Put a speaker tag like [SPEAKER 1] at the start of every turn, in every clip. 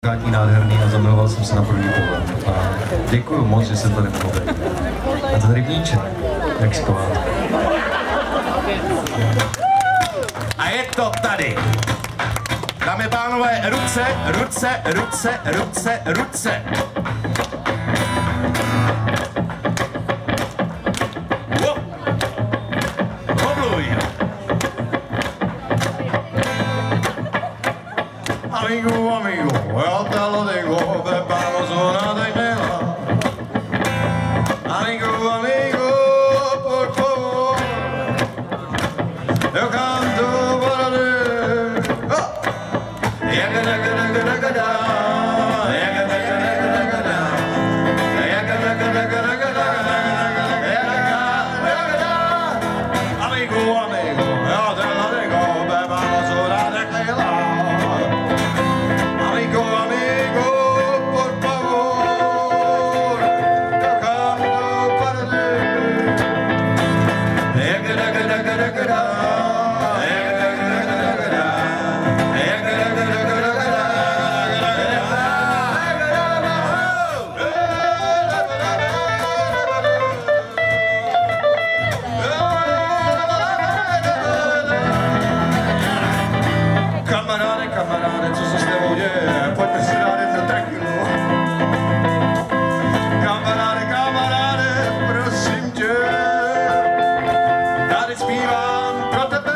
[SPEAKER 1] Nádherný a zamiloval jsem se na první pohled. A děkuju moc, že se tady mohl být. A ten rybníček, jak spát.
[SPEAKER 2] A je to tady. Dámy a pánové, ruce, ruce, ruce, ruce, ruce.
[SPEAKER 1] Amigo, amigo, yo te lo digo, preparo una de vela. Amigo, amigo, por favor, yo canto para ti. Amigo, amigo, yo te lo digo, preparo una de vela. Kamaráde, co se s tebou děje? Pojďme si dát jedno tequila. Kamaráde, prosím tě, tady zpívám pro tebe.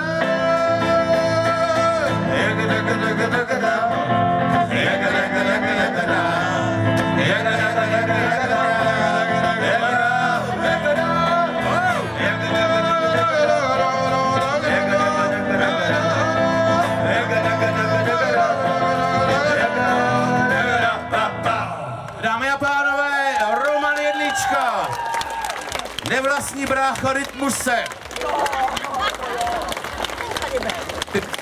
[SPEAKER 2] Dámy a pánové, Roman Jedlička, nevlastní brácha Rytmuse,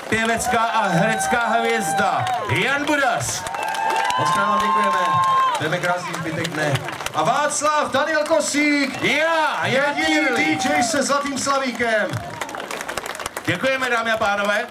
[SPEAKER 2] pěvecká a herecká hvězda Jan Budař.
[SPEAKER 1] Moc krát vám děkujeme, jdeme krásný zbytek dne. A Václav, Daniel Kosík, jediný DJ se zlatým slavíkem.
[SPEAKER 2] Děkujeme, dámy a pánové.